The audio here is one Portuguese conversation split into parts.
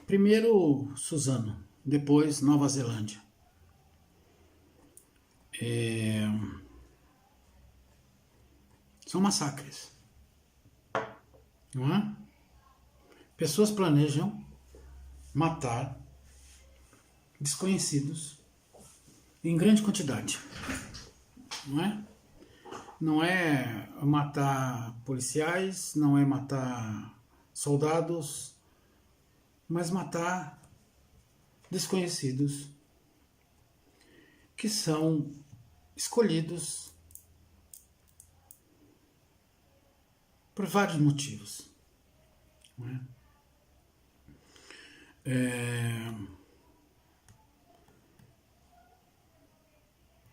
Primeiro Suzano, depois Nova Zelândia. São massacres, não é? Pessoas planejam matar desconhecidos em grande quantidade, não é? Não é matar policiais, não é matar soldados, mas matar desconhecidos que são escolhidos por vários motivos. Não é?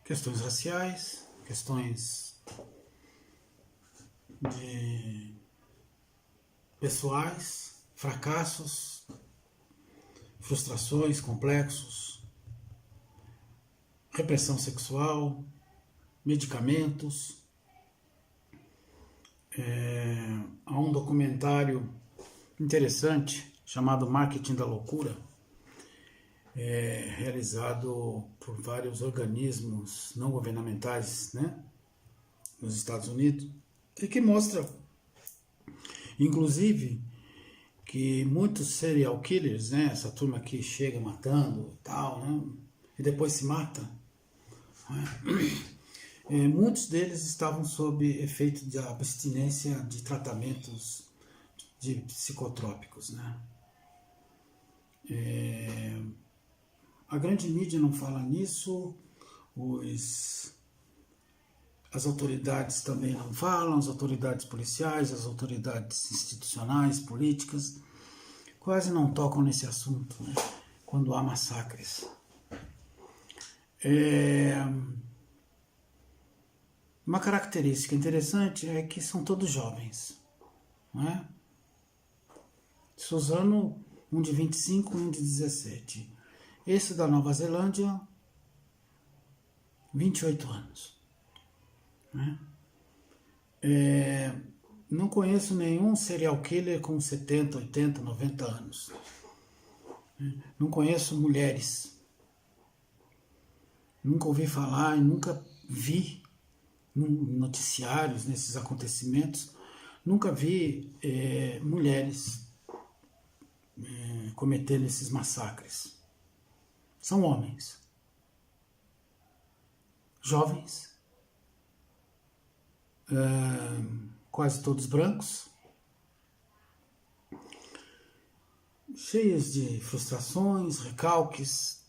Questões raciais, questões de pessoais, fracassos, frustrações, complexos, repressão sexual, medicamentos. Há um documentário interessante chamado Marketing da Loucura, realizado por vários organismos não governamentais, né, nos Estados Unidos, e que mostra, inclusive, que muitos serial killers, né, essa turma que chega matando e tal, né, e depois se mata, né, muitos deles estavam sob efeito de abstinência de tratamentos de psicotrópicos, né. A grande mídia não fala nisso, as autoridades também não falam, as autoridades policiais, as autoridades institucionais, políticas, quase não tocam nesse assunto, né, quando há massacres. Uma característica interessante é que são todos jovens, não é? Suzano, um de 25 e um de 17. Esse da Nova Zelândia, 28 anos. Né? Não conheço nenhum serial killer com 70, 80, 90 anos. Não conheço mulheres. Nunca ouvi falar e nunca vi noticiários nesses acontecimentos, nunca vi mulheres cometendo esses massacres. São homens, jovens, quase todos brancos, cheios de frustrações, recalques,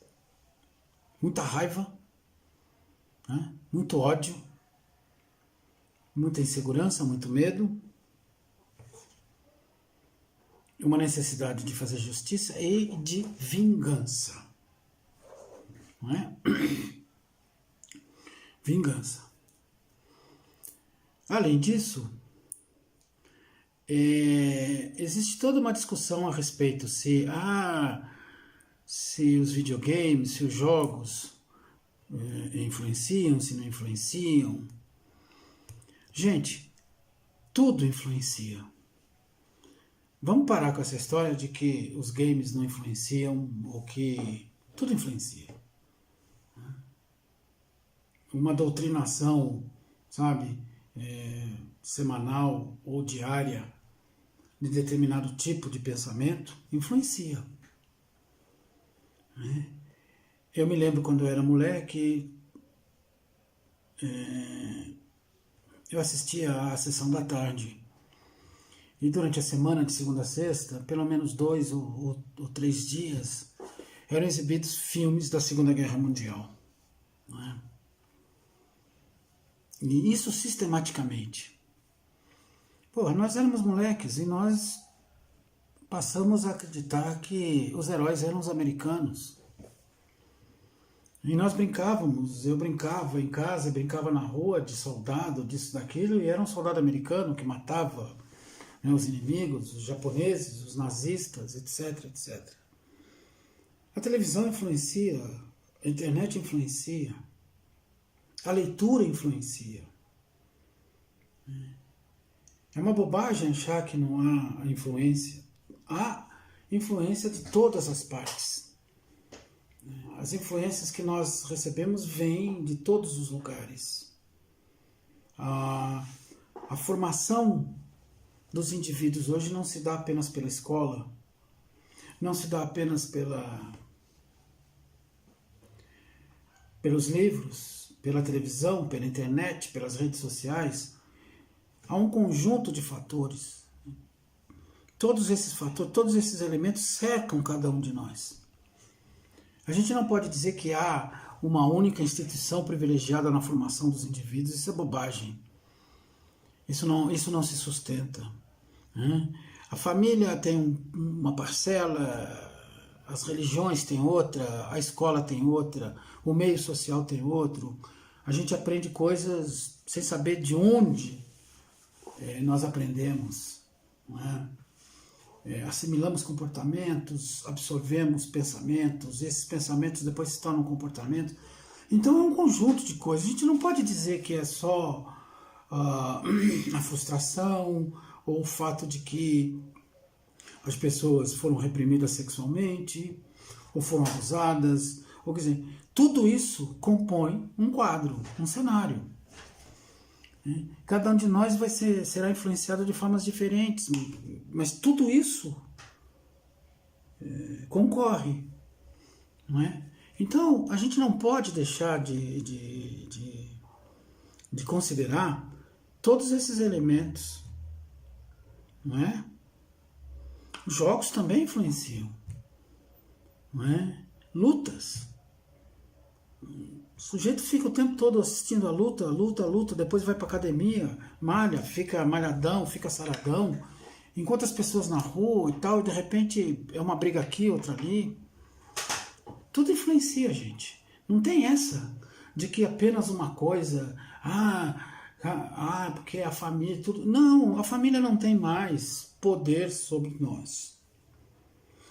muita raiva, né? Muito ódio, muita insegurança, muito medo, uma necessidade de fazer justiça e de vingança. Não é? Vingança. Além disso, existe toda uma discussão a respeito se os videogames, se os jogos influenciam, se não influenciam. Gente, tudo influencia. Vamos parar com essa história de que os games não influenciam, ou que tudo influencia. Uma doutrinação, sabe, semanal ou diária de determinado tipo de pensamento influencia. Eu me lembro quando eu era moleque, eu assistia à sessão da tarde. E durante a semana, de segunda a sexta, pelo menos 2 ou 3 dias, eram exibidos filmes da Segunda Guerra Mundial. Não é? E isso sistematicamente. Nós éramos moleques e nós passamos a acreditar que os heróis eram os americanos. E nós brincávamos, eu brincava em casa, brincava na rua de soldado, disso, daquilo, e era um soldado americano que matava, né, os inimigos, os japoneses, os nazistas, etc, etc. A televisão influencia, a internet influencia, a leitura influencia. É uma bobagem achar que não há influência. Há influência de todas as partes. As influências que nós recebemos vêm de todos os lugares. A formação dos indivíduos hoje não se dá apenas pela escola, não se dá apenas pelos livros, pela televisão, pela internet, pelas redes sociais. Há um conjunto de fatores. Todos esses fatores, todos esses elementos cercam cada um de nós. A gente não pode dizer que há uma única instituição privilegiada na formação dos indivíduos. Isso é bobagem. Isso não se sustenta. A família tem uma parcela, as religiões têm outra, a escola tem outra, o meio social tem outro. A gente aprende coisas sem saber de onde nós aprendemos. Não é? Assimilamos comportamentos, absorvemos pensamentos, esses pensamentos depois se tornam comportamentos. Então é um conjunto de coisas. A gente não pode dizer que é só a frustração ou o fato de que as pessoas foram reprimidas sexualmente ou foram abusadas. Ou, quer dizer, tudo isso compõe um quadro, um cenário. Cada um de nós será influenciado de formas diferentes, mas tudo isso concorre, não é? Então, a gente não pode deixar de considerar todos esses elementos, não é? Os jogos também influenciam, não é? Lutas. O sujeito fica o tempo todo assistindo a luta, depois vai para academia, malha, fica malhadão, fica saradão, encontra as pessoas na rua e tal, e de repente é uma briga aqui, outra ali. Tudo influencia, gente. Não tem essa de que apenas uma coisa, porque a família, tudo. Não, a família não tem mais poder sobre nós.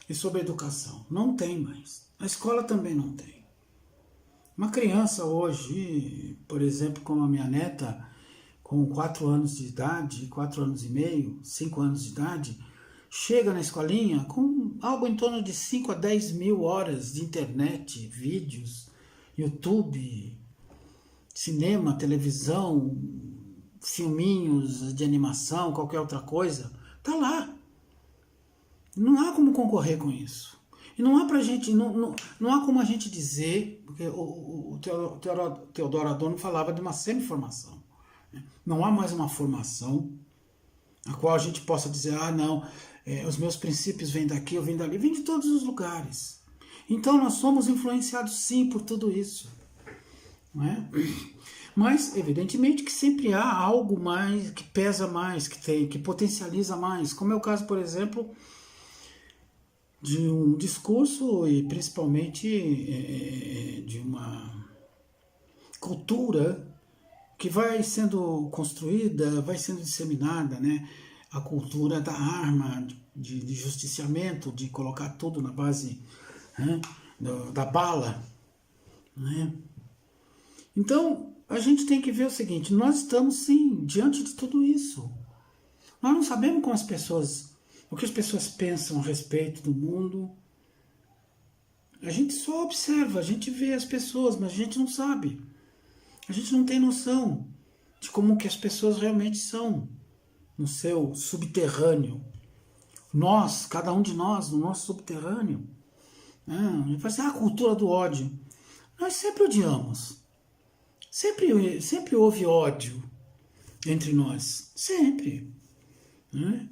E sobre a educação. Não tem mais. A escola também não tem. Uma criança hoje, por exemplo, como a minha neta, com 4 anos de idade, 4 anos e meio, 5 anos de idade, chega na escolinha com algo em torno de 5 a 10 mil horas de internet, vídeos, YouTube, cinema, televisão, filminhos de animação, qualquer outra coisa. Tá lá. Não há como concorrer com isso. E não há pra gente, não há como a gente dizer, porque o Teodoro Adorno falava de uma semi-formação. Não há mais uma formação a qual a gente possa dizer, os meus princípios vêm daqui, eu venho dali, vêm de todos os lugares. Então nós somos influenciados sim por tudo isso. Não é? Mas, evidentemente, que sempre há algo mais, que pesa mais, que potencializa mais, como é o caso, por exemplo, de um discurso e principalmente de uma cultura que vai sendo construída, vai sendo disseminada, né? A cultura da arma, de justiciamento, de colocar tudo na base, né? Da bala. Né? Então, a gente tem que ver o seguinte, nós estamos sim diante de tudo isso. Nós não sabemos como o que as pessoas pensam a respeito do mundo. A gente só observa, a gente vê as pessoas, mas a gente não sabe. A gente não tem noção de como que as pessoas realmente são no seu subterrâneo. Nós, cada um de nós, no nosso subterrâneo. A gente fala assim, a cultura do ódio. Nós sempre odiamos. Sempre houve ódio entre nós. Sempre. Né?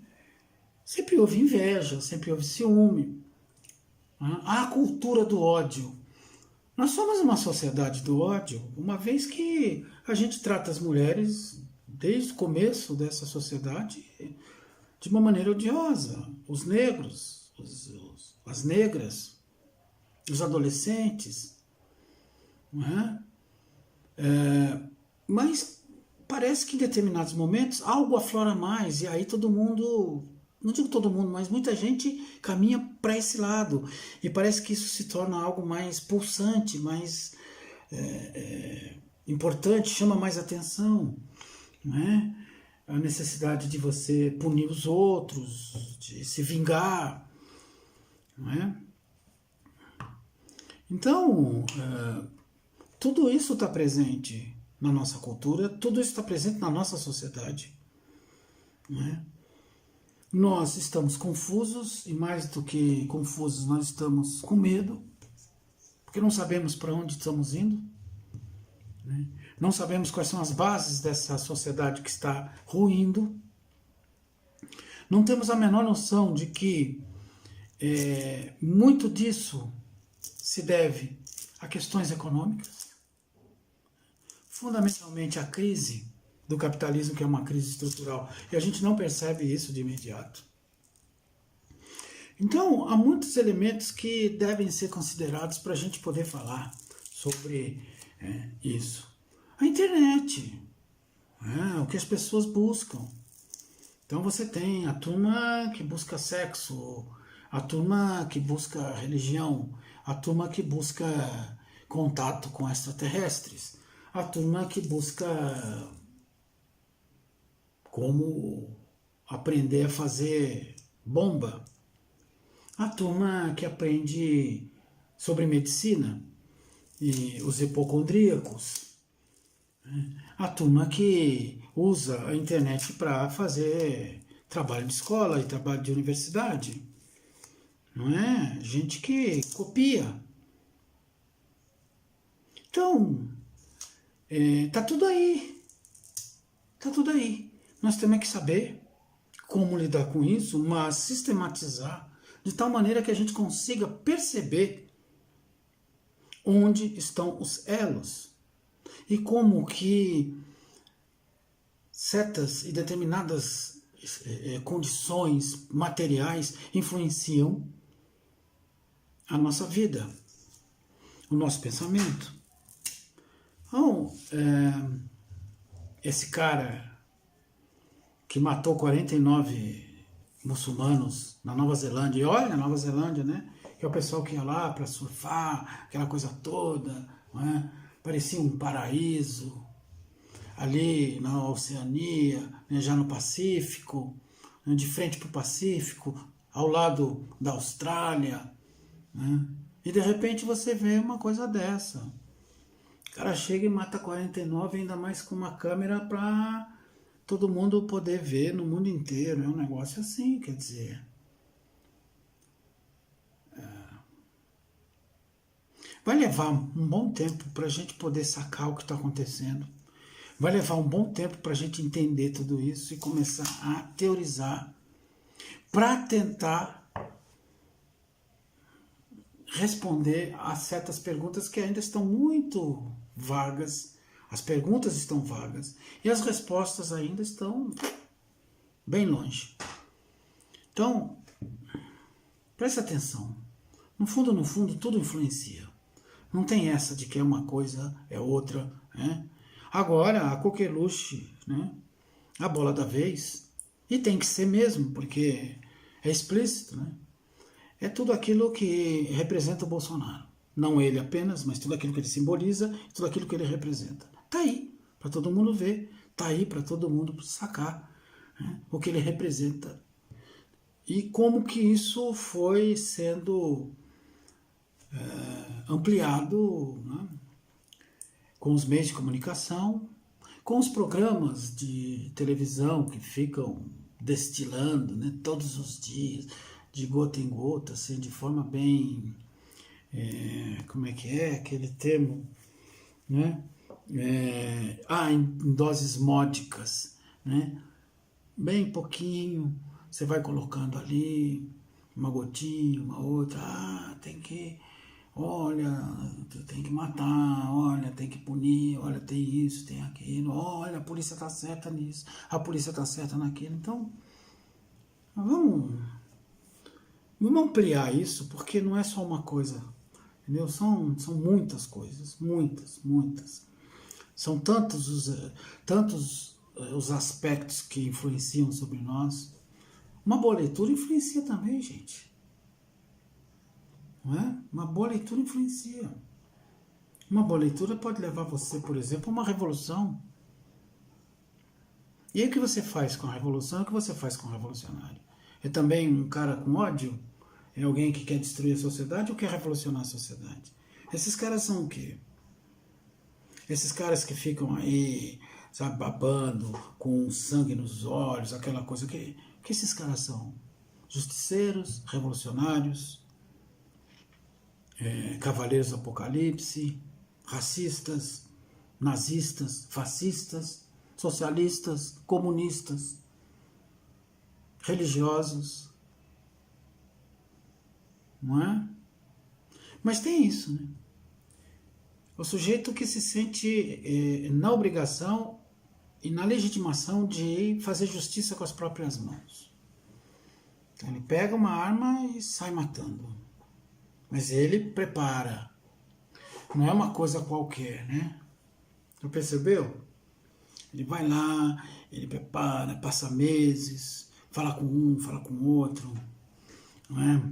Sempre houve inveja, sempre houve ciúme. Há a cultura do ódio. Nós somos uma sociedade do ódio, uma vez que a gente trata as mulheres, desde o começo dessa sociedade, de uma maneira odiosa. Os negros, as negras, os adolescentes. Não é? Mas parece que em determinados momentos algo aflora mais, e aí todo mundo, não digo todo mundo, mas muita gente caminha para esse lado, e parece que isso se torna algo mais pulsante, mais importante, chama mais atenção, não é? A necessidade de você punir os outros, de se vingar, não é? Então, tudo isso está presente na nossa cultura, tudo isso está presente na nossa sociedade, não é? Nós estamos confusos, e mais do que confusos, nós estamos com medo, porque não sabemos para onde estamos indo, né? Não sabemos quais são as bases dessa sociedade que está ruindo, não temos a menor noção de que muito disso se deve a questões econômicas, fundamentalmente a crise do capitalismo, que é uma crise estrutural, e a gente não percebe isso de imediato. Então, há muitos elementos que devem ser considerados para a gente poder falar sobre isso. A internet, o que as pessoas buscam. Então você tem a turma que busca sexo, a turma que busca religião, a turma que busca contato com extraterrestres, a turma que busca como aprender a fazer bomba, a turma que aprende sobre medicina e os hipocondríacos, a turma que usa a internet para fazer trabalho de escola e trabalho de universidade, não é? Gente que copia. Então, tá tudo aí. Tá tudo aí. Nós temos que saber como lidar com isso, mas sistematizar de tal maneira que a gente consiga perceber onde estão os elos e como que certas e determinadas condições materiais influenciam a nossa vida, o nosso pensamento. Então, esse cara que matou 49 muçulmanos na Nova Zelândia, e olha a Nova Zelândia, né? Que é o pessoal que ia lá para surfar, aquela coisa toda, não é? Parecia um paraíso, ali na Oceania, né, já no Pacífico, né, de frente para o Pacífico, ao lado da Austrália, né? E de repente você vê uma coisa dessa. O cara chega e mata 49, ainda mais com uma câmera para todo mundo poder ver no mundo inteiro. É um negócio assim, quer dizer. Vai levar um bom tempo para a gente poder sacar o que está acontecendo. Vai levar um bom tempo para a gente entender tudo isso e começar a teorizar para tentar responder a certas perguntas que ainda estão muito vagas. As perguntas estão vagas e as respostas ainda estão bem longe. Então, preste atenção. No fundo, tudo influencia. Não tem essa de que é uma coisa, é outra, né? Agora, a coqueluche, né? A bola da vez, e tem que ser mesmo, porque é explícito, né? É tudo aquilo que representa o Bolsonaro. Não ele apenas, mas tudo aquilo que ele simboliza, tudo aquilo que ele representa. Está aí para todo mundo ver, está aí para todo mundo sacar, né, o que ele representa. E como que isso foi sendo ampliado, né, com os meios de comunicação, com os programas de televisão que ficam destilando, né, todos os dias, de gota em gota, assim, de forma bem... como é que é aquele termo? Né? Em doses módicas, né? Bem pouquinho, você vai colocando ali, uma gotinha, uma outra, tem que, olha, tem que matar, olha, tem que punir, olha, tem isso, tem aquilo, olha, a polícia está certa nisso, a polícia está certa naquilo. Então, vamos ampliar isso, porque não é só uma coisa, entendeu? São muitas coisas, muitas. São tantos os aspectos que influenciam sobre nós. Uma boa leitura influencia também, gente. Não é? Uma boa leitura influencia. Uma boa leitura pode levar você, por exemplo, a uma revolução. E aí o que você faz com a revolução? O que você faz com o revolucionário? É também um cara com ódio? É alguém que quer destruir a sociedade ou quer revolucionar a sociedade? Esses caras são o quê? Esses caras que ficam aí, sabe, babando, com sangue nos olhos, aquela coisa. Que esses caras são? Justiceiros, revolucionários, cavaleiros do apocalipse, racistas, nazistas, fascistas, socialistas, comunistas, religiosos, não é? Mas tem isso, né? O sujeito que se sente na obrigação e na legitimação de fazer justiça com as próprias mãos. Então, ele pega uma arma e sai matando. Mas ele prepara. Não é uma coisa qualquer, né? Já percebeu? Ele vai lá, ele prepara, passa meses, fala com um, fala com outro, não é?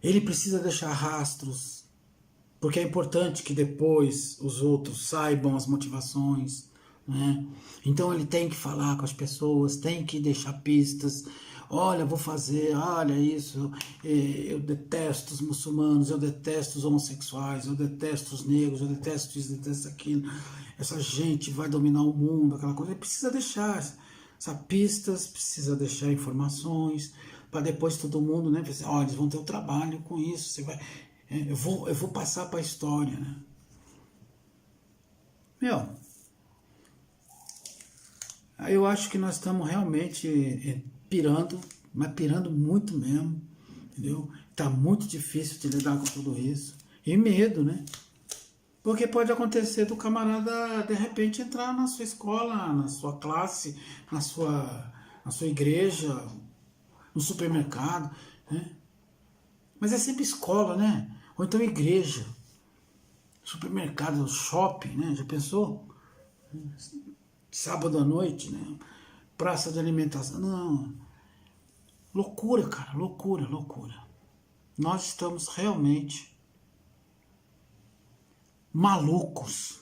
Ele precisa deixar rastros, porque é importante que depois os outros saibam as motivações, né? Então ele tem que falar com as pessoas, tem que deixar pistas. Olha, vou fazer, olha isso, eu detesto os muçulmanos, eu detesto os homossexuais, eu detesto os negros, eu detesto isso, eu detesto aquilo. Essa gente vai dominar o mundo, aquela coisa. Ele precisa deixar pistas, precisa deixar informações, para depois todo mundo, né, dizer, olha, eles vão ter um trabalho com isso, você vai, eu vou passar para a história, né? Meu, eu acho que nós estamos realmente pirando, mas pirando muito mesmo, entendeu? Tá muito difícil de lidar com tudo isso. E medo, né? Porque pode acontecer do camarada, de repente, entrar na sua escola, na sua classe, na sua igreja, no supermercado, né? Mas é sempre escola, né? Ou então igreja, supermercado, shopping, né? Já pensou? Sábado à noite, né? Praça de alimentação. Não. Loucura, cara. Loucura, loucura. Nós estamos realmente malucos.